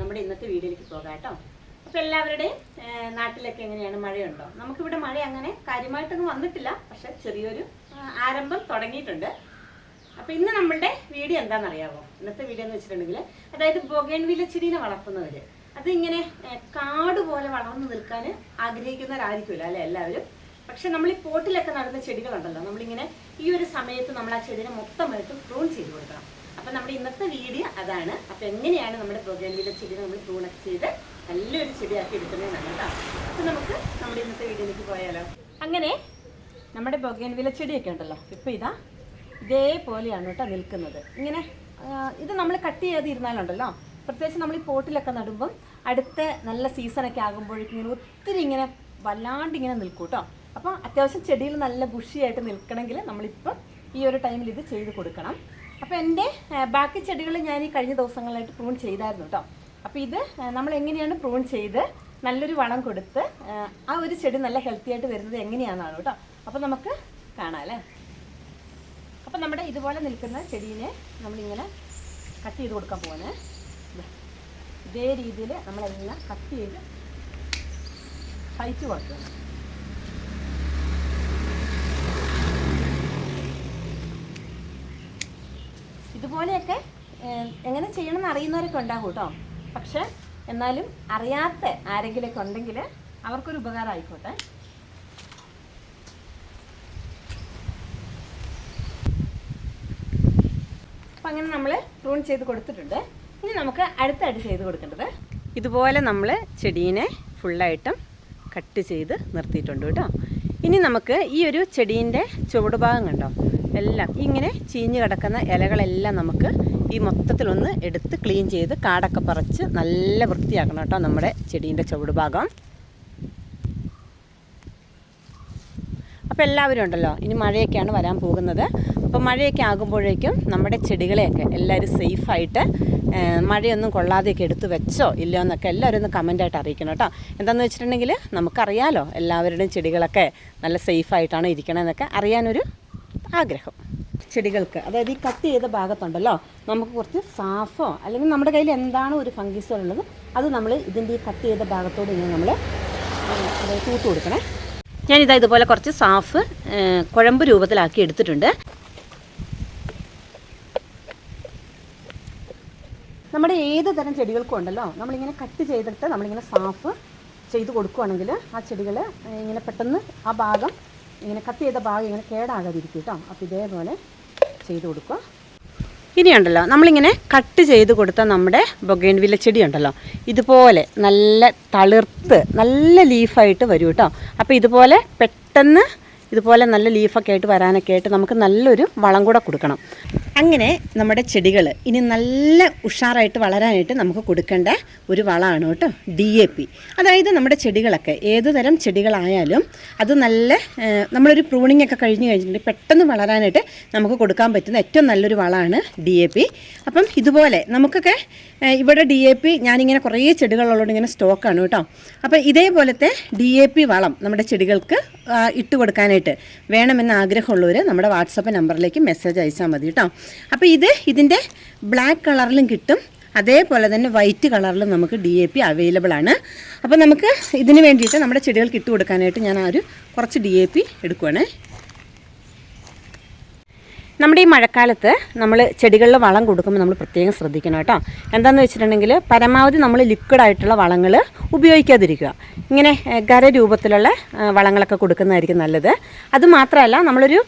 നമ്മുടെ ഇന്നത്തെ വീഡിയോയിലേക്ക് പോകാം കേട്ടോ. അപ്പോൾ എല്ലാവരുടെയും നാട്ടിലൊക്കെ എങ്ങനെയാണ്, മഴയുണ്ടോ? നമുക്കിവിടെ മഴ അങ്ങനെ കാര്യമായിട്ടൊന്നും വന്നിട്ടില്ല, പക്ഷെ ചെറിയൊരു ആരംഭം തുടങ്ങിയിട്ടുണ്ട്. അപ്പോൾ ഇന്ന് നമ്മളുടെ വീഡിയോ എന്താണെന്നറിയാമോ? ഇന്നത്തെ വീഡിയോ എന്ന് വെച്ചിട്ടുണ്ടെങ്കിൽ, അതായത് ബൊഗൈൻവില്ല ചെടീനെ വളർത്തുന്നവർ അതിങ്ങനെ കാട് പോലെ വളർന്നു നിൽക്കാൻ ആഗ്രഹിക്കുന്നവരായിരിക്കുമല്ലോ അല്ലേ എല്ലാവരും. പക്ഷെ നമ്മൾ ഈ പോട്ടിലൊക്കെ നടുന്ന ചെടികളുണ്ടല്ലോ, നമ്മളിങ്ങനെ ഈ ഒരു സമയത്ത് നമ്മൾ ആ ചെടിനെ മൊത്തമായിട്ടും പ്രൂൺ ചെയ്ത് കൊടുക്കണം. അപ്പം നമ്മുടെ ഇന്നത്തെ വീഡിയോ അതാണ്. അപ്പം എങ്ങനെയാണ് നമ്മുടെ ബൊഗൈൻവില്ല ചെടിനെ നമ്മൾ പ്രൂണൊക്കെ ചെയ്ത് നല്ലൊരു ചെടിയാക്കി എടുക്കുന്നതെന്നാണ് കേട്ടോ. അപ്പം നമുക്ക് നമ്മുടെ ഇന്നത്തെ വീഡിയോയിലേക്ക് പോയാലോ. അങ്ങനെ നമ്മുടെ ബൊഗൈൻവില്ല ചെടിയൊക്കെ ഉണ്ടല്ലോ, ഇപ്പം ഇതേപോലെയാണ് കേട്ടോ നിൽക്കുന്നത്. ഇങ്ങനെ ഇത് നമ്മൾ കട്ട് ചെയ്യാതിരുന്നാലുണ്ടല്ലോ, പ്രത്യേകിച്ച് നമ്മൾ ഈ പോട്ടിലൊക്കെ നടുമ്പം അടുത്ത നല്ല സീസണൊക്കെ ആകുമ്പോഴേക്കും ഇങ്ങനെ ഒത്തിരി ഇങ്ങനെ വല്ലാണ്ട് ഇങ്ങനെ നിൽക്കും കേട്ടോ. അപ്പോൾ അത്യാവശ്യം ചെടിയിൽ നല്ല ബുഷിയായിട്ട് നിൽക്കണമെങ്കിൽ നമ്മളിപ്പം ഈ ഒരു ടൈമിൽ ഇത് ചെയ്ത് കൊടുക്കണം. അപ്പോൾ എൻ്റെ ബാക്കി ചെടികൾ ഞാൻ ഈ കഴിഞ്ഞ ദിവസങ്ങളായിട്ട് പ്രൂൺ ചെയ്തായിരുന്നു കേട്ടോ. അപ്പോൾ ഇത് നമ്മൾ എങ്ങനെയാണ് പ്രൂൺ ചെയ്ത് നല്ലൊരു വളം കൊടുത്ത് ആ ഒരു ചെടി നല്ല ഹെൽത്തി ആയിട്ട് വരുന്നത് എങ്ങനെയാണെന്നാണ് കേട്ടോ. അപ്പോൾ നമുക്ക് കാണാം അല്ലേ. അപ്പോൾ നമ്മുടെ ഇതുപോലെ നിൽക്കുന്ന ചെടീനെ നമ്മളിങ്ങനെ കട്ട് ചെയ്ത് കൊടുക്കാൻ പോകുന്നത്. ഇതേ രീതിയിൽ നമ്മളെല്ലാം കട്ട് ചെയ്ത് ഹൈറ്റ് കൊടുക്കണം. ഇതുപോലെയൊക്കെ എങ്ങനെ ചെയ്യണമെന്ന് അറിയുന്നവരൊക്കെ ഉണ്ടാകും കേട്ടോ. പക്ഷെ എന്നാലും അറിയാത്ത ആരെങ്കിലുമൊക്കെ ഉണ്ടെങ്കിൽ അവർക്കൊരു ഉപകാരം ആയിക്കോട്ടെ. അപ്പം അങ്ങനെ നമ്മൾ പ്രൂൺ ചെയ്ത് കൊടുത്തിട്ടുണ്ട്. ഇനി നമുക്ക് അടുത്തായിട്ട് ചെയ്ത് കൊടുക്കേണ്ടത്, ഇതുപോലെ നമ്മൾ ചെടീനെ ഫുള്ളായിട്ടും കട്ട് ചെയ്ത് നിർത്തിയിട്ടുണ്ട് കേട്ടോ. ഇനി നമുക്ക് ഈ ഒരു ചെടീൻ്റെ ചുവടുഭാഗം കണ്ടോ, എല്ലാം ഇങ്ങനെ ചീഞ്ഞ് കിടക്കുന്ന ഇലകളെല്ലാം നമുക്ക് ഈ മൊത്തത്തിലൊന്ന് എടുത്ത് ക്ലീൻ ചെയ്ത് കാടൊക്കെ പറിച്ച് നല്ല വൃത്തിയാക്കണം കേട്ടോ നമ്മുടെ ചെടീൻ്റെ ചുവടുഭാഗം. അപ്പോൾ എല്ലാവരും ഉണ്ടല്ലോ, ഇനി മഴയൊക്കെയാണ് വരാൻ പോകുന്നത്. അപ്പോൾ മഴയൊക്കെ ആകുമ്പോഴേക്കും നമ്മുടെ ചെടികളെയൊക്കെ എല്ലാവരും സേഫായിട്ട് മഴയൊന്നും കൊള്ളാതെയൊക്കെ എടുത്ത് വെച്ചോ ഇല്ലയോ എന്നൊക്കെ എല്ലാവരും ഒന്ന് കമൻറ്റായിട്ട് അറിയിക്കണം കേട്ടോ. എന്താണെന്ന് വെച്ചിട്ടുണ്ടെങ്കിൽ നമുക്കറിയാലോ എല്ലാവരുടെയും ചെടികളൊക്കെ നല്ല സേഫായിട്ടാണ് ഇരിക്കണമെന്നൊക്കെ അറിയാനൊരു ആഗ്രഹം. ചെടികൾക്ക് അതായത് ഈ കട്ട് ചെയ്ത ഭാഗത്തുണ്ടല്ലോ, നമുക്ക് കുറച്ച് സാഫോ അല്ലെങ്കിൽ നമ്മുടെ കയ്യിൽ എന്താണ് ഒരു ഫംഗീസോ ഉള്ളത് അത് നമ്മൾ ഇതിൻ്റെ ഈ കട്ട് ചെയ്ത ഭാഗത്തോട് ഇങ്ങനെ നമ്മൾ തൂത്ത് കൊടുക്കണേ. ഞാനിതാ ഇതുപോലെ കുറച്ച് സാഫ് കുഴമ്പ് രൂപത്തിലാക്കി എടുത്തിട്ടുണ്ട്. നമ്മുടെ ഏത് തരം ചെടികൾക്കും ഉണ്ടല്ലോ, നമ്മളിങ്ങനെ കട്ട് ചെയ്തിട്ട് നമ്മളിങ്ങനെ സാഫ് ചെയ്ത് കൊടുക്കുകയാണെങ്കിൽ ആ ചെടികൾ ഇങ്ങനെ പെട്ടെന്ന് ആ ഭാഗം ഇങ്ങനെ കട്ട് ചെയ്ത ഭാഗം ഇങ്ങനെ കേടാകാതിരിക്കും കേട്ടോ. അപ്പോൾ ഇതേപോലെ ചെയ്ത് കൊടുക്കുക. ഇനിയുണ്ടല്ലോ നമ്മളിങ്ങനെ കട്ട് ചെയ്ത് കൊടുത്ത നമ്മുടെ ബൊഗൈൻവില്ല ചെടി ഉണ്ടല്ലോ, ഇതുപോലെ നല്ല തളിർത്ത് നല്ല ലീഫായിട്ട് വരും കേട്ടോ. അപ്പോൾ ഇതുപോലെ പെട്ടെന്ന് ഇതുപോലെ നല്ല ലീഫൊക്കെ ആയിട്ട് വരാനൊക്കെ ആയിട്ട് നമുക്ക് നല്ലൊരു വളം കൂടെ കൊടുക്കണം. അങ്ങനെ നമ്മുടെ ചെടികൾ ഇനി നല്ല ഉഷാറായിട്ട് വളരാനായിട്ട് നമുക്ക് കൊടുക്കേണ്ട ഒരു വളമാണ് കേട്ടോ DAP. അതായത് നമ്മുടെ ചെടികളൊക്കെ ഏത് തരം ചെടികളായാലും അത് നല്ല നമ്മളൊരു പ്രൂണിങ് ഒക്കെ കഴിഞ്ഞിട്ടുണ്ടെങ്കിൽ പെട്ടെന്ന് വളരാനായിട്ട് നമുക്ക് കൊടുക്കാൻ പറ്റുന്ന ഏറ്റവും നല്ലൊരു വളമാണ് DAP. അപ്പം ഇതുപോലെ നമുക്കൊക്കെ ഇവിടെ DAP ഞാനിങ്ങനെ കുറേ ചെടികളുള്ളതുകൊണ്ട് ഇങ്ങനെ സ്റ്റോക്കാണ് കേട്ടോ. അപ്പോൾ ഇതേപോലത്തെ DAP വളം നമ്മുടെ ചെടികൾക്ക് ഇട്ട് കൊടുക്കാനായിട്ട് വേണമെന്ന് ആഗ്രഹമുള്ളവർ നമ്മുടെ വാട്സപ്പ് നമ്പറിലേക്ക് മെസ്സേജ് അയച്ചാൽ മതി കേട്ടോ. അപ്പോൾ ഇതിൻ്റെ ബ്ലാക്ക് കളറിലും കിട്ടും, അതേപോലെ തന്നെ വൈറ്റ് കളറിലും നമുക്ക് DAP അവൈലബിൾ ആണ്. അപ്പോൾ നമുക്ക് ഇതിന് വേണ്ടിയിട്ട് നമ്മുടെ ചെടികൾക്ക് ഇട്ട് കൊടുക്കാനായിട്ട് ഞാൻ കുറച്ച് DAP എടുക്കുവാണേ. നമ്മുടെ ഈ മഴക്കാലത്ത് നമ്മൾ ചെടികളിൽ വളം കൊടുക്കുമ്പോൾ നമ്മൾ പ്രത്യേകം ശ്രദ്ധിക്കണം കേട്ടോ. എന്താണെന്ന് വെച്ചിട്ടുണ്ടെങ്കിൽ പരമാവധി നമ്മൾ ലിക്വിഡായിട്ടുള്ള വളങ്ങൾ ഉപയോഗിക്കാതിരിക്കുക. ഇങ്ങനെ ഖരരൂപത്തിലുള്ള വളങ്ങളൊക്കെ കൊടുക്കുന്നതായിരിക്കും നല്ലത്. അതുമാത്രമല്ല നമ്മളൊരു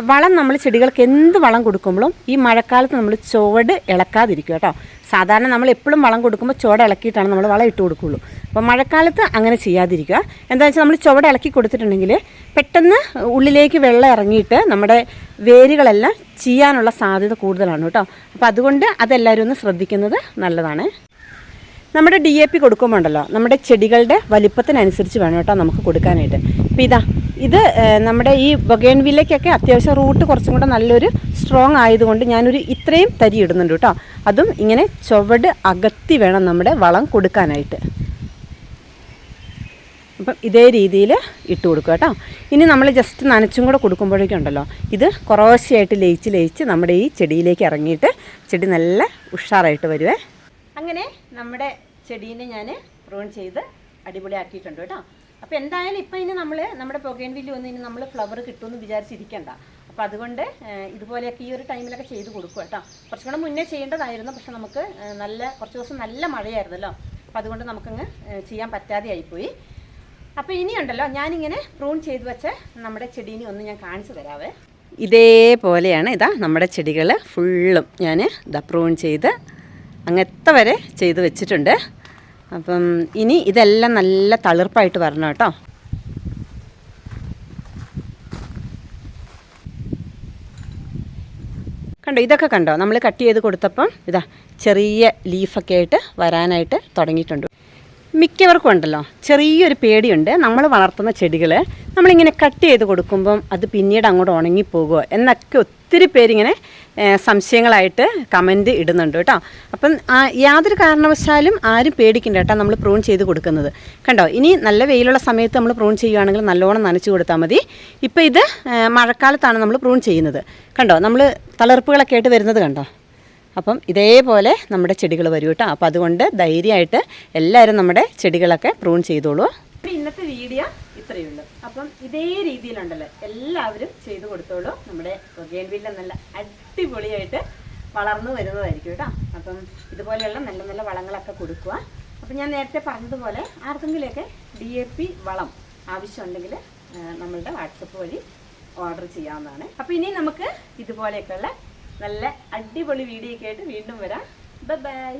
വളം നമ്മൾ ചെടികൾക്ക് എന്ത് വളം കൊടുക്കുമ്പോഴും ഈ മഴക്കാലത്ത് നമ്മൾ ചുവട് ഇളക്കാതിരിക്കുക കേട്ടോ. സാധാരണ നമ്മൾ എപ്പോഴും വളം കൊടുക്കുമ്പോൾ ചുവട് ഇളക്കിയിട്ടാണ് നമ്മൾ വളം ഇട്ട് കൊടുക്കുകയുള്ളൂ. അപ്പോൾ മഴക്കാലത്ത് അങ്ങനെ ചെയ്യാതിരിക്കുക. എന്താണെന്ന് വെച്ചാൽ നമ്മൾ ചുവട് ഇളക്കി കൊടുത്തിട്ടുണ്ടെങ്കിൽ പെട്ടെന്ന് ഉള്ളിലേക്ക് വെള്ളം ഇറങ്ങിയിട്ട് നമ്മുടെ വേരുകളെല്ലാം ചെയ്യാനുള്ള സാധ്യത കൂടുതലാണ് കേട്ടോ. അപ്പോൾ അതുകൊണ്ട് അതെല്ലാവരും ഒന്ന് ശ്രദ്ധിക്കുന്നത് നല്ലതാണ്. നമ്മുടെ DAP കൊടുക്കുമ്പോൾ ഉണ്ടല്ലോ, നമ്മുടെ ചെടികളുടെ വലിപ്പത്തിനനുസരിച്ച് വേണം കേട്ടോ നമുക്ക് കൊടുക്കാനായിട്ട്. അപ്പോൾ ഇത് നമ്മുടെ ഈ ബൊഗൈൻവില്ലയ്ക്കൊക്കെ അത്യാവശ്യം റൂട്ട് കുറച്ചും കൂടെ നല്ലൊരു സ്ട്രോങ് ആയതുകൊണ്ട് ഞാനൊരു ഇത്രയും തരി ഇടുന്നുണ്ട് കേട്ടോ. അതും ഇങ്ങനെ ചുവട് അകത്തി വേണം നമ്മുടെ വളം കൊടുക്കാനായിട്ട്. അപ്പം ഇതേ രീതിയിൽ ഇട്ട് കൊടുക്കുക കേട്ടോ. ഇനി നമ്മൾ ജസ്റ്റ് നനച്ചും കൂടെ കൊടുക്കുമ്പോഴേക്കും ഉണ്ടല്ലോ, ഇത് കുറേശ്ശെയായിട്ട് ലയിച്ച് നമ്മുടെ ഈ ചെടിയിലേക്ക് ഇറങ്ങിയിട്ട് ചെടി നല്ല ഉഷാറായിട്ട് വരുവേ. അങ്ങനെ നമ്മുടെ ചെടീനെ ഞാൻ പ്രൂൺ ചെയ്ത് അടിപൊളിയാക്കിയിട്ടുണ്ട് കേട്ടോ. അപ്പോൾ എന്തായാലും ഇപ്പം ഇനി നമ്മൾ നമ്മുടെ ബൊഗെയിൻവില്ല ഒന്നും ഇനി നമ്മൾ ഫ്ലവർ കിട്ടുമെന്ന് വിചാരിച്ചിരിക്കണ്ട. അപ്പോൾ അതുകൊണ്ട് ഇതുപോലെയൊക്കെ ഈ ഒരു ടൈമിലൊക്കെ ചെയ്ത് കൊടുക്കുക കേട്ടോ. കുറച്ചും കൂടെ മുന്നേ ചെയ്യേണ്ടതായിരുന്നു, പക്ഷെ നമുക്ക് കുറച്ച് ദിവസം നല്ല മഴയായിരുന്നല്ലോ. അപ്പോൾ അതുകൊണ്ട് നമുക്കങ്ങ് ചെയ്യാൻ പറ്റാതെ ആയിപ്പോയി. അപ്പോൾ ഇനിയുണ്ടല്ലോ ഞാനിങ്ങനെ പ്രൂൺ ചെയ്ത് വെച്ച നമ്മുടെ ചെടീനെ ഒന്ന് ഞാൻ കാണിച്ചു തരാവേ. ഇതേപോലെയാണ് നമ്മുടെ ചെടികൾ ഫുള്ളും ഞാൻ പ്രൂൺ ചെയ്ത് അങ്ങത്തെ വരെ ചെയ്ത് വെച്ചിട്ടുണ്ട്. അപ്പം ഇനി ഇതെല്ലാം നല്ല തളിർപ്പായിട്ട് വരണം കേട്ടോ. കണ്ടോ, ഇതൊക്കെ കണ്ടോ, നമ്മൾ കട്ട് ചെയ്ത് കൊടുത്തപ്പം ചെറിയ ലീഫൊക്കെ ആയിട്ട് വരാനായിട്ട് തുടങ്ങിയിട്ടുണ്ട്. മിക്കവർക്കും ഉണ്ടല്ലോ ചെറിയൊരു പേടിയുണ്ട്, നമ്മൾ വളർത്തുന്ന ചെടികൾ നമ്മളിങ്ങനെ കട്ട് ചെയ്ത് കൊടുക്കുമ്പം അത് പിന്നീട് അങ്ങോട്ട് ഉണങ്ങിപ്പോകുമോ എന്നൊക്കെ ഒത്തിരി പേരിങ്ങനെ സംശയങ്ങളായിട്ട് കമൻറ്റ് ഇടുന്നുണ്ട് കേട്ടോ. അപ്പം യാതൊരു കാരണവശാലും ആരും പേടിക്കണ്ട കേട്ടോ നമ്മൾ പ്രൂൺ ചെയ്ത് കൊടുക്കുന്നത്. കണ്ടോ, ഇനി നല്ല വെയിലുള്ള സമയത്ത് നമ്മൾ പ്രൂൺ ചെയ്യുകയാണെങ്കിൽ നല്ലോണം നനച്ച് കൊടുത്താൽ മതി. ഇപ്പോൾ ഇത് മഴക്കാലത്താണ് നമ്മൾ പ്രൂൺ ചെയ്യുന്നത്. കണ്ടോ, നമ്മൾ തളിർപ്പുകളൊക്കെ ആയിട്ട് വരുന്നത് കണ്ടോ. അപ്പം ഇതേപോലെ നമ്മുടെ ചെടികൾ വരും കേട്ടോ. അപ്പോൾ അതുകൊണ്ട് ധൈര്യമായിട്ട് എല്ലാവരും നമ്മുടെ ചെടികളൊക്കെ പ്രൂൺ ചെയ്തോളൂ. ഇന്നത്തെ വീഡിയോ ഇത്രയേ ഉള്ളൂ. അപ്പം ഇതേ രീതിയിലുണ്ടല്ലോ എല്ലാവരും ചെയ്ത് കൊടുത്തോളൂ. നമ്മുടെ ബൊഗെയിൻവില്ല നല്ല അടിപൊളിയായിട്ട് വളർന്നു വരുന്നതായിരിക്കും കേട്ടോ. അപ്പം ഇതുപോലെയുള്ള നല്ല നല്ല വളങ്ങളൊക്കെ കൊടുക്കുക. അപ്പം ഞാൻ നേരത്തെ പറഞ്ഞതുപോലെ ആർക്കെങ്കിലുമൊക്കെ DAP വളം ആവശ്യമുണ്ടെങ്കിൽ നമ്മളുടെ വാട്സപ്പ് വഴി ഓർഡർ ചെയ്യാവുന്നതാണ്. അപ്പോൾ ഇനി നമുക്ക് ഇതുപോലെയൊക്കെയുള്ള നല്ല അടിപൊളി വീഡിയോ ഒക്കെ ആയിട്ട് വീണ്ടും വരാം. Bye bye.